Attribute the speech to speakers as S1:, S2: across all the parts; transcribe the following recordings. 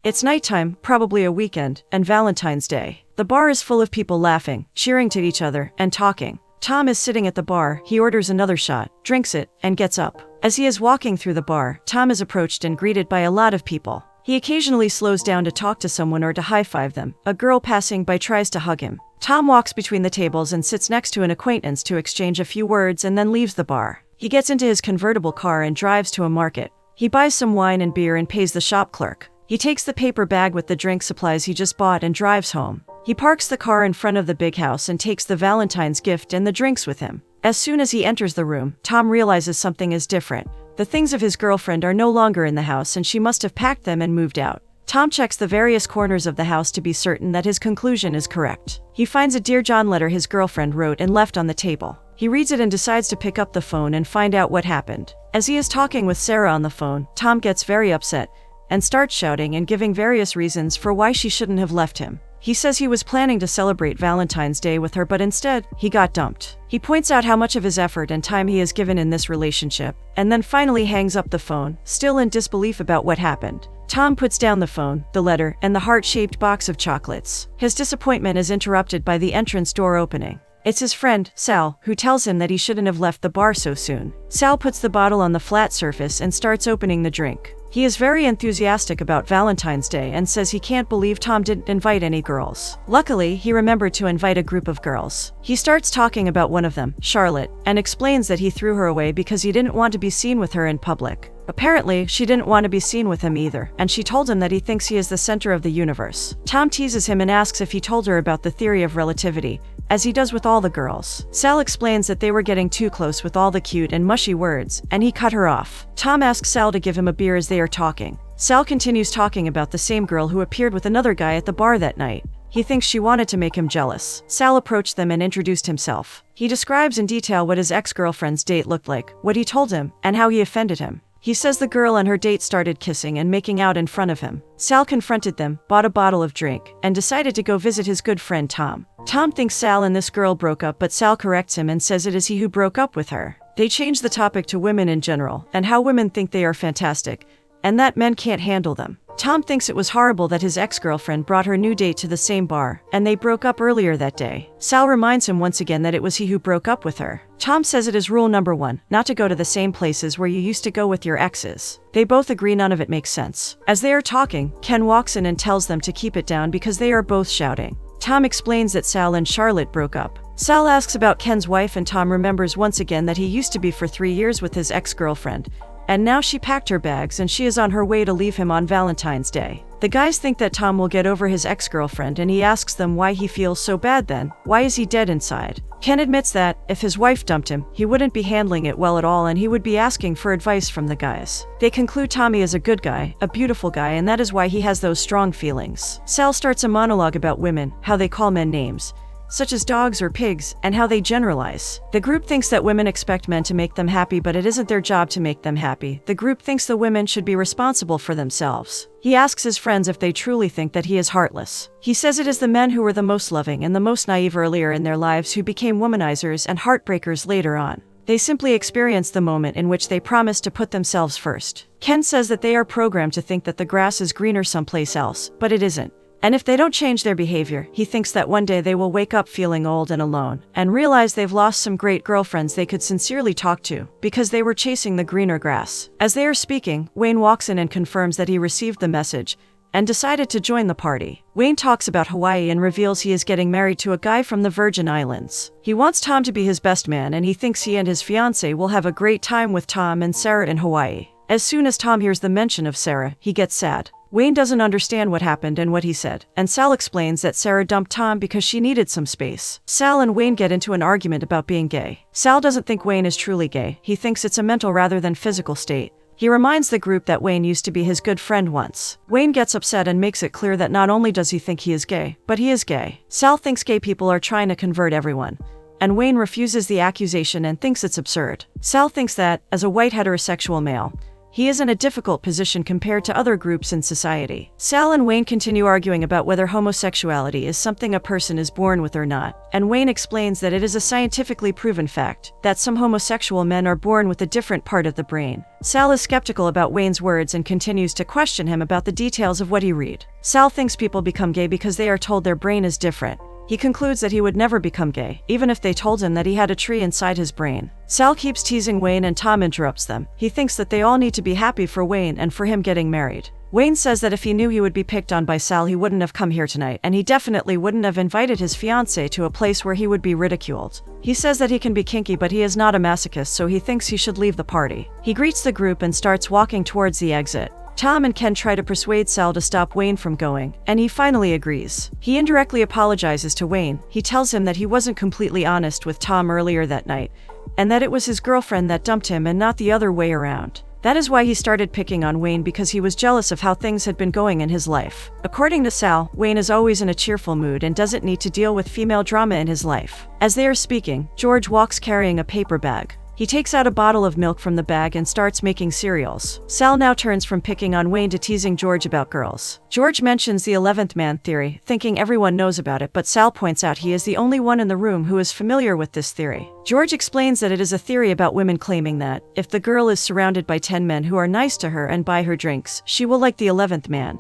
S1: It's nighttime, probably a weekend, and Valentine's Day. The bar is full of people laughing, cheering to each other, and talking. Tom is sitting at the bar, he orders another shot, drinks it, and gets up. As he is walking through the bar, Tom is approached and greeted by a lot of people. He occasionally slows down to talk to someone or to high-five them. A girl passing by tries to hug him. Tom walks between the tables and sits next to an acquaintance to exchange a few words and then leaves the bar. He gets into his convertible car and drives to a market. He buys some wine and beer and pays the shop clerk. He takes the paper bag with the drink supplies he just bought and drives home. He parks the car in front of the big house and takes the Valentine's gift and the drinks with him. As soon as he enters the room, Tom realizes something is different. The things of his girlfriend are no longer in the house and she must have packed them and moved out. Tom checks the various corners of the house to be certain that his conclusion is correct. He finds a Dear John letter his girlfriend wrote and left on the table. He reads it and decides to pick up the phone and find out what happened. As he is talking with Sarah on the phone, Tom gets very upset and starts shouting and giving various reasons for why she shouldn't have left him. He says he was planning to celebrate Valentine's Day with her, but instead, he got dumped. He points out how much of his effort and time he has given in this relationship, and then finally hangs up the phone, still in disbelief about what happened. Tom puts down the phone, the letter, and the heart-shaped box of chocolates. His disappointment is interrupted by the entrance door opening. It's his friend, Sal, who tells him that he shouldn't have left the bar so soon. Sal puts the bottle on the flat surface and starts opening the drink. He is very enthusiastic about Valentine's Day and says he can't believe Tom didn't invite any girls. Luckily, he remembered to invite a group of girls. He starts talking about one of them, Charlotte, and explains that he threw her away because he didn't want to be seen with her in public. Apparently, she didn't want to be seen with him either, and she told him that he thinks he is the center of the universe. Tom teases him and asks if he told her about the theory of relativity, as he does with all the girls. Sal explains that they were getting too close with all the cute and mushy words, and he cut her off. Tom asks Sal to give him a beer as they are talking. Sal continues talking about the same girl who appeared with another guy at the bar that night. He thinks she wanted to make him jealous. Sal approached them and introduced himself. He describes in detail what his ex-girlfriend's date looked like, what he told him, and how he offended him. He says the girl and her date started kissing and making out in front of him. Sal confronted them, bought a bottle of drink, and decided to go visit his good friend Tom. Tom thinks Sal and this girl broke up, but Sal corrects him and says it is he who broke up with her. They change the topic to women in general, and how women think they are fantastic, and that men can't handle them. Tom thinks it was horrible that his ex-girlfriend brought her new date to the same bar, and they broke up earlier that day. Sal reminds him once again that it was he who broke up with her. Tom says it is rule number 1, not to go to the same places where you used to go with your exes. They both agree none of it makes sense. As they are talking, Ken walks in and tells them to keep it down because they are both shouting. Tom explains that Sal and Charlotte broke up. Sal asks about Ken's wife and Tom remembers once again that he used to be for 3 years with his ex-girlfriend. And now she packed her bags and she is on her way to leave him on Valentine's Day. The guys think that Tom will get over his ex-girlfriend and he asks them why he feels so bad then. Why is he dead inside? Ken admits that, if his wife dumped him, he wouldn't be handling it well at all and he would be asking for advice from the guys. They conclude Tommy is a good guy, a beautiful guy, and that is why he has those strong feelings. Sal starts a monologue about women, how they call men names, such as dogs or pigs, and how they generalize. The group thinks that women expect men to make them happy, but it isn't their job to make them happy. The group thinks the women should be responsible for themselves. He asks his friends if they truly think that he is heartless. He says it is the men who were the most loving and the most naive earlier in their lives who became womanizers and heartbreakers later on. They simply experience the moment in which they promise to put themselves first. Ken says that they are programmed to think that the grass is greener someplace else, but it isn't. And if they don't change their behavior, he thinks that one day they will wake up feeling old and alone, and realize they've lost some great girlfriends they could sincerely talk to, because they were chasing the greener grass. As they are speaking, Wayne walks in and confirms that he received the message, and decided to join the party. Wayne talks about Hawaii and reveals he is getting married to a guy from the Virgin Islands. He wants Tom to be his best man and he thinks he and his fiancée will have a great time with Tom and Sarah in Hawaii. As soon as Tom hears the mention of Sarah, he gets sad. Wayne doesn't understand what happened and what he said, and Sal explains that Sarah dumped Tom because she needed some space. Sal and Wayne get into an argument about being gay. Sal doesn't think Wayne is truly gay, he thinks it's a mental rather than physical state. He reminds the group that Wayne used to be his good friend once. Wayne gets upset and makes it clear that not only does he think he is gay, but he is gay. Sal thinks gay people are trying to convert everyone, and Wayne refuses the accusation and thinks it's absurd. Sal thinks that, as a white heterosexual male, He is in a difficult position compared to other groups in society. Sal and Wayne continue arguing about whether homosexuality is something a person is born with or not, and Wayne explains that it is a scientifically proven fact that some homosexual men are born with a different part of the brain. Sal is skeptical about Wayne's words and continues to question him about the details of what he read. Sal thinks people become gay because they are told their brain is different. He concludes that he would never become gay, even if they told him that he had a tree inside his brain. Sal keeps teasing Wayne and Tom interrupts them. He thinks that they all need to be happy for Wayne and for him getting married. Wayne says that if he knew he would be picked on by Sal, he wouldn't have come here tonight, and he definitely wouldn't have invited his fiancée to a place where he would be ridiculed. He says that he can be kinky, but he is not a masochist, so he thinks he should leave the party. He greets the group and starts walking towards the exit. Tom and Ken try to persuade Sal to stop Wayne from going, and he finally agrees. He indirectly apologizes to Wayne. He tells him that he wasn't completely honest with Tom earlier that night, and that it was his girlfriend that dumped him and not the other way around. That is why he started picking on Wayne, because he was jealous of how things had been going in his life. According to Sal, Wayne is always in a cheerful mood and doesn't need to deal with female drama in his life. As they are speaking, George walks carrying a paper bag. He takes out a bottle of milk from the bag and starts making cereals. Sal now turns from picking on Wayne to teasing George about girls. George mentions the 11th man theory, thinking everyone knows about it, but Sal points out he is the only one in the room who is familiar with this theory. George explains that it is a theory about women claiming that, if the girl is surrounded by 10 men who are nice to her and buy her drinks, she will like the 11th man,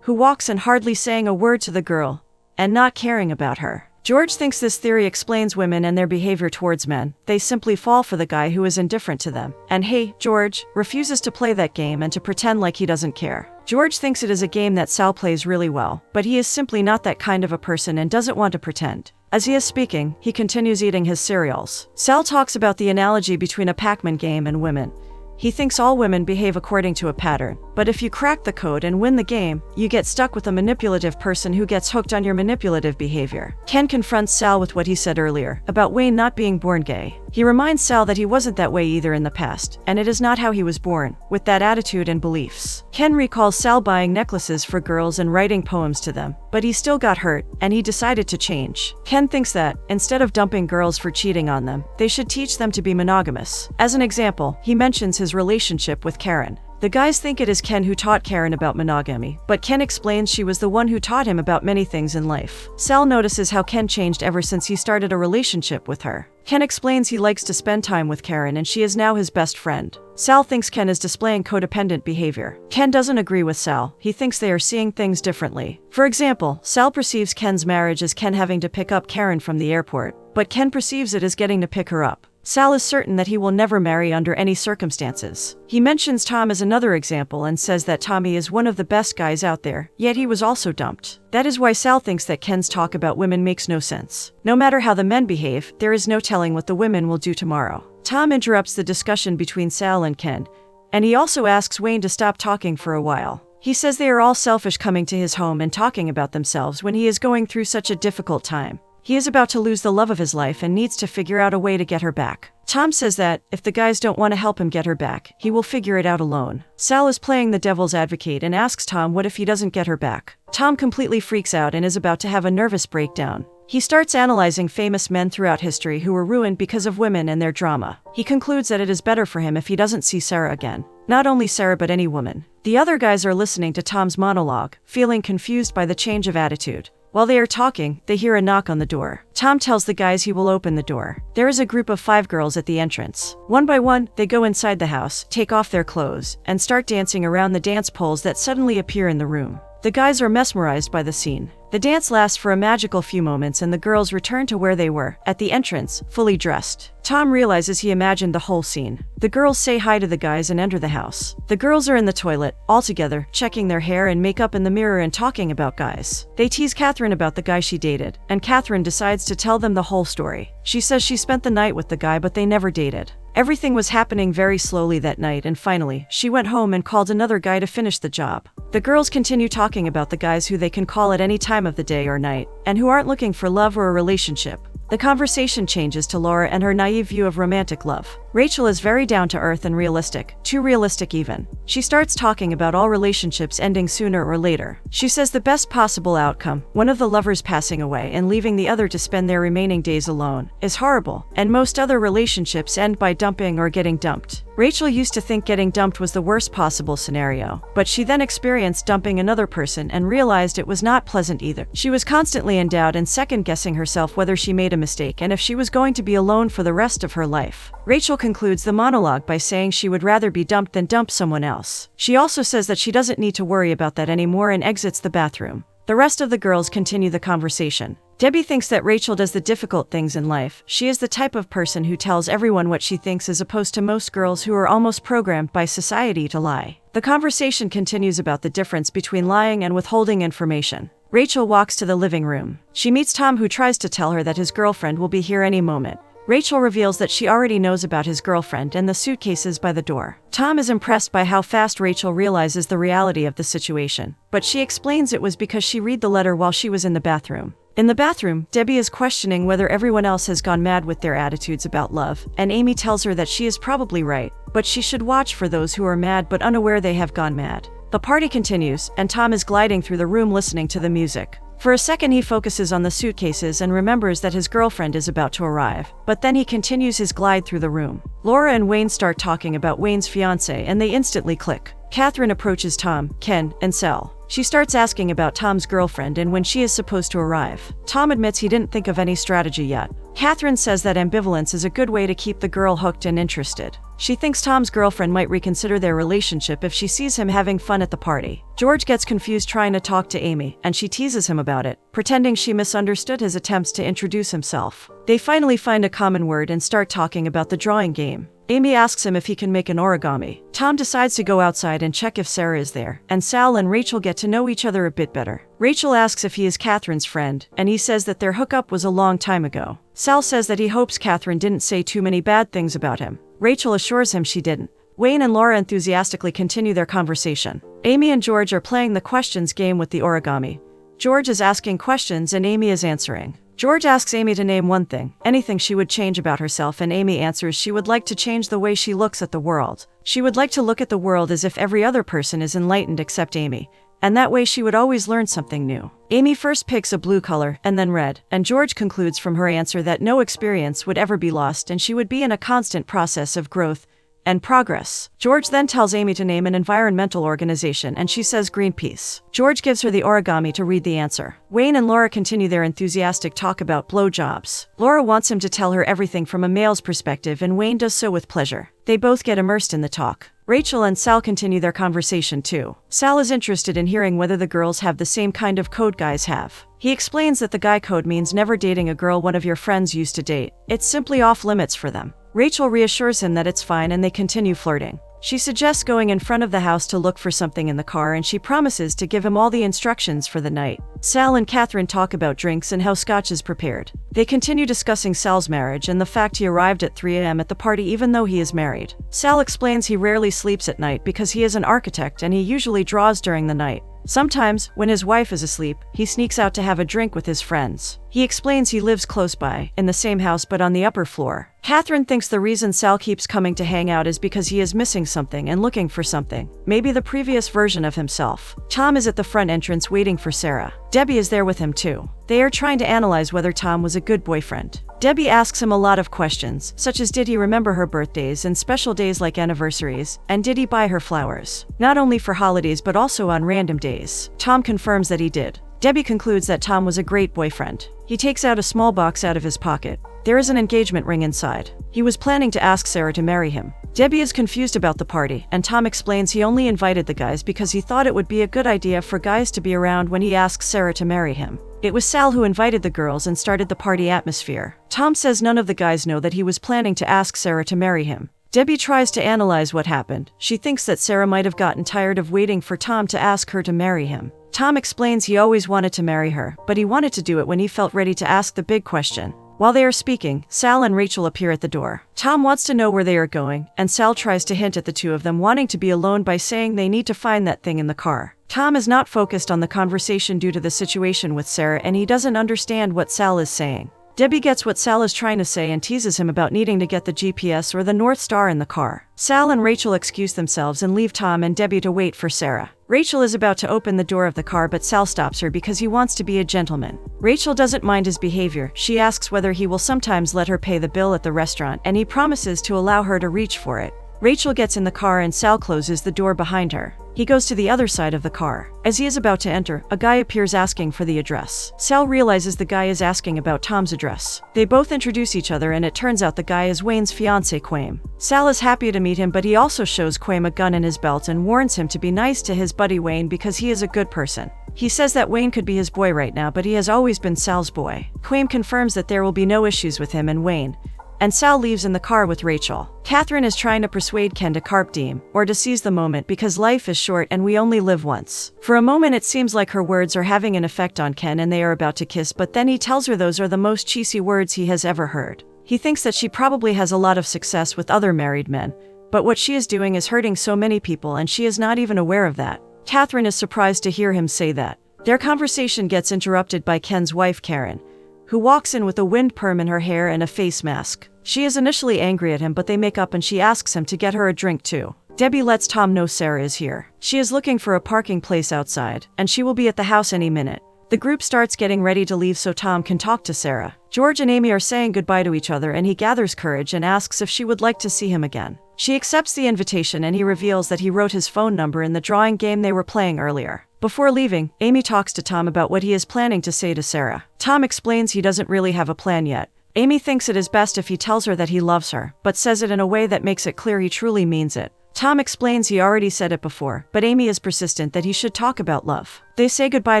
S1: who walks in hardly saying a word to the girl, and not caring about her. George thinks this theory explains women and their behavior towards men. They simply fall for the guy who is indifferent to them. And hey, George refuses to play that game and to pretend like he doesn't care. George thinks it is a game that Sal plays really well, but he is simply not that kind of a person and doesn't want to pretend. As he is speaking, he continues eating his cereals. Sal talks about the analogy between a Pac-Man game and women. He thinks all women behave according to a pattern, but if you crack the code and win the game, you get stuck with a manipulative person who gets hooked on your manipulative behavior. Ken confronts Sal with what he said earlier about Wayne not being born gay. He reminds Sal that he wasn't that way either in the past, and it is not how he was born, with that attitude and beliefs. Ken recalls Sal buying necklaces for girls and writing poems to them, but he still got hurt, and he decided to change. Ken thinks that, instead of dumping girls for cheating on them, they should teach them to be monogamous. As an example, he mentions his relationship with Karen. The guys think it is Ken who taught Karen about monogamy, but Ken explains she was the one who taught him about many things in life. Sal notices how Ken changed ever since he started a relationship with her. Ken explains he likes to spend time with Karen and she is now his best friend. Sal thinks Ken is displaying codependent behavior. Ken doesn't agree with Sal. He thinks they are seeing things differently. For example, Sal perceives Ken's marriage as Ken having to pick up Karen from the airport, but Ken perceives it as getting to pick her up. Sal is certain that he will never marry under any circumstances. He mentions Tom as another example and says that Tommy is one of the best guys out there, yet he was also dumped. That is why Sal thinks that Ken's talk about women makes no sense. No matter how the men behave, there is no telling what the women will do tomorrow. Tom interrupts the discussion between Sal and Ken, and he also asks Wayne to stop talking for a while. He says they are all selfish coming to his home and talking about themselves when he is going through such a difficult time. He is about to lose the love of his life and needs to figure out a way to get her back. Tom says that, if the guys don't want to help him get her back, he will figure it out alone. Sal is playing the devil's advocate and asks Tom what if he doesn't get her back. Tom completely freaks out and is about to have a nervous breakdown. He starts analyzing famous men throughout history who were ruined because of women and their drama. He concludes that it is better for him if he doesn't see Sarah again. Not only Sarah but any woman. The other guys are listening to Tom's monologue, feeling confused by the change of attitude. While they are talking, they hear a knock on the door. Tom tells the guys he will open the door. There is a group of 5 girls at the entrance. One by one, they go inside the house, take off their clothes, and start dancing around the dance poles that suddenly appear in the room. The guys are mesmerized by the scene. The dance lasts for a magical few moments and the girls return to where they were, at the entrance, fully dressed. Tom realizes he imagined the whole scene. The girls say hi to the guys and enter the house. The girls are in the toilet, all together, checking their hair and makeup in the mirror and talking about guys. They tease Catherine about the guy she dated, and Catherine decides to tell them the whole story. She says she spent the night with the guy but they never dated. Everything was happening very slowly that night and finally, she went home and called another guy to finish the job. The girls continue talking about the guys who they can call at any time of the day or night, and who aren't looking for love or a relationship. The conversation changes to Laura and her naive view of romantic love. Rachel is very down to earth and realistic, too realistic even. She starts talking about all relationships ending sooner or later. She says the best possible outcome, one of the lovers passing away and leaving the other to spend their remaining days alone, is horrible, and most other relationships end by dumping or getting dumped. Rachel used to think getting dumped was the worst possible scenario, but she then experienced dumping another person and realized it was not pleasant either. She was constantly in doubt and second-guessing herself whether she made a mistake and if she was going to be alone for the rest of her life. Rachel concludes the monologue by saying she would rather be dumped than dump someone else. She also says that she doesn't need to worry about that anymore and exits the bathroom. The rest of the girls continue the conversation. Debbie thinks that Rachel does the difficult things in life. She is the type of person who tells everyone what she thinks as opposed to most girls who are almost programmed by society to lie. The conversation continues about the difference between lying and withholding information. Rachel walks to the living room. She meets Tom, who tries to tell her that his girlfriend will be here any moment. Rachel reveals that she already knows about his girlfriend and the suitcases by the door. Tom is impressed by how fast Rachel realizes the reality of the situation, but she explains it was because she read the letter while she was in the bathroom. In the bathroom, Debbie is questioning whether everyone else has gone mad with their attitudes about love, and Amy tells her that she is probably right, but she should watch for those who are mad but unaware they have gone mad. The party continues, and Tom is gliding through the room listening to the music. For a second he focuses on the suitcases and remembers that his girlfriend is about to arrive, but then he continues his glide through the room. Laura and Wayne start talking about Wayne's fiancée and they instantly click. Catherine approaches Tom, Ken, and Sal. She starts asking about Tom's girlfriend and when she is supposed to arrive. Tom admits he didn't think of any strategy yet. Catherine says that ambivalence is a good way to keep the girl hooked and interested. She thinks Tom's girlfriend might reconsider their relationship if she sees him having fun at the party. George gets confused trying to talk to Amy, and she teases him about it, pretending she misunderstood his attempts to introduce himself. They finally find a common word and start talking about the drawing game. Amy asks him if he can make an origami. Tom decides to go outside and check if Sarah is there, and Sal and Rachel get to know each other a bit better. Rachel asks if he is Catherine's friend, and he says that their hookup was a long time ago. Sal says that he hopes Catherine didn't say too many bad things about him. Rachel assures him she didn't. Wayne and Laura enthusiastically continue their conversation. Amy and George are playing the questions game with the origami. George is asking questions and Amy is answering. George asks Amy to name one thing, anything she would change about herself, and Amy answers she would like to change the way she looks at the world. She would like to look at the world as if every other person is enlightened except Amy, and that way she would always learn something new. Amy first picks a blue color and then red, and George concludes from her answer that no experience would ever be lost and she would be in a constant process of growth and progress. George then tells Amy to name an environmental organization and she says Greenpeace. George gives her the origami to read the answer. Wayne and Laura continue their enthusiastic talk about blowjobs. Laura wants him to tell her everything from a male's perspective and Wayne does so with pleasure. They both get immersed in the talk. Rachel and Sal continue their conversation too. Sal is interested in hearing whether the girls have the same kind of code guys have. He explains that the guy code means never dating a girl one of your friends used to date. It's simply off limits for them. Rachel reassures him that it's fine and they continue flirting. She suggests going in front of the house to look for something in the car and she promises to give him all the instructions for the night. Sal and Catherine talk about drinks and how scotch is prepared. They continue discussing Sal's marriage and the fact he arrived at 3 a.m. at the party even though he is married. Sal explains he rarely sleeps at night because he is an architect and he usually draws during the night. Sometimes, when his wife is asleep, he sneaks out to have a drink with his friends. He explains he lives close by, in the same house but on the upper floor. Catherine thinks the reason Sal keeps coming to hang out is because he is missing something and looking for something. Maybe the previous version of himself. Tom is at the front entrance waiting for Sarah. Debbie is there with him too. They are trying to analyze whether Tom was a good boyfriend. Debbie asks him a lot of questions, such as did he remember her birthdays and special days like anniversaries, and did he buy her flowers? Not only for holidays but also on random days. Tom confirms that he did. Debbie concludes that Tom was a great boyfriend. He takes out a small box out of his pocket. There is an engagement ring inside. He was planning to ask Sarah to marry him. Debbie is confused about the party, and Tom explains he only invited the guys because he thought it would be a good idea for guys to be around when he asks Sarah to marry him. It was Sal who invited the girls and started the party atmosphere. Tom says none of the guys know that he was planning to ask Sarah to marry him. Debbie tries to analyze what happened. She thinks that Sarah might have gotten tired of waiting for Tom to ask her to marry him. Tom explains he always wanted to marry her, but he wanted to do it when he felt ready to ask the big question. While they are speaking, Sal and Rachel appear at the door. Tom wants to know where they are going, and Sal tries to hint at the two of them wanting to be alone by saying they need to find that thing in the car. Tom is not focused on the conversation due to the situation with Sarah and he doesn't understand what Sal is saying. Debbie gets what Sal is trying to say and teases him about needing to get the GPS or the North Star in the car. Sal and Rachel excuse themselves and leave Tom and Debbie to wait for Sarah. Rachel is about to open the door of the car, but Sal stops her because he wants to be a gentleman. Rachel doesn't mind his behavior. She asks whether he will sometimes let her pay the bill at the restaurant, and he promises to allow her to reach for it. Rachel gets in the car and Sal closes the door behind her. He goes to the other side of the car. As he is about to enter, a guy appears asking for the address. Sal realizes the guy is asking about Tom's address. They both introduce each other and it turns out the guy is Wayne's fiancé, Quame. Sal is happy to meet him, but he also shows Quame a gun in his belt and warns him to be nice to his buddy Wayne because he is a good person. He says that Wayne could be his boy right now, but he has always been Sal's boy. Quame confirms that there will be no issues with him and Wayne, and Sal leaves in the car with Rachel. Catherine is trying to persuade Ken to carpe diem, or to seize the moment, because life is short and we only live once. For a moment it seems like her words are having an effect on Ken and they are about to kiss, but then he tells her those are the most cheesy words he has ever heard. He thinks that she probably has a lot of success with other married men, but what she is doing is hurting so many people and she is not even aware of that. Catherine is surprised to hear him say that. Their conversation gets interrupted by Ken's wife Karen, who walks in with a wind perm in her hair and a face mask. She is initially angry at him, but they make up and she asks him to get her a drink too. Debbie lets Tom know Sarah is here. She is looking for a parking place outside, and she will be at the house any minute. The group starts getting ready to leave so Tom can talk to Sarah. George and Amy are saying goodbye to each other and he gathers courage and asks if she would like to see him again. She accepts the invitation and he reveals that he wrote his phone number in the drawing game they were playing earlier. Before leaving, Amy talks to Tom about what he is planning to say to Sarah. Tom explains he doesn't really have a plan yet. Amy thinks it is best if he tells her that he loves her, but says it in a way that makes it clear he truly means it. Tom explains he already said it before, but Amy is persistent that he should talk about love. They say goodbye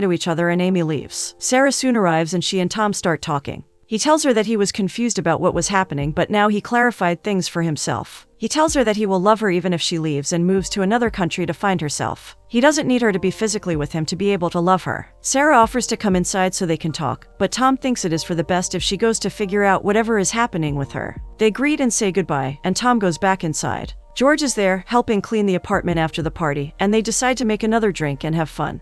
S1: to each other and Amy leaves. Sarah soon arrives and she and Tom start talking. He tells her that he was confused about what was happening, but now he clarified things for himself. He tells her that he will love her even if she leaves and moves to another country to find herself. He doesn't need her to be physically with him to be able to love her. Sarah offers to come inside so they can talk, but Tom thinks it is for the best if she goes to figure out whatever is happening with her. They greet and say goodbye, and Tom goes back inside. George is there, helping clean the apartment after the party, and they decide to make another drink and have fun.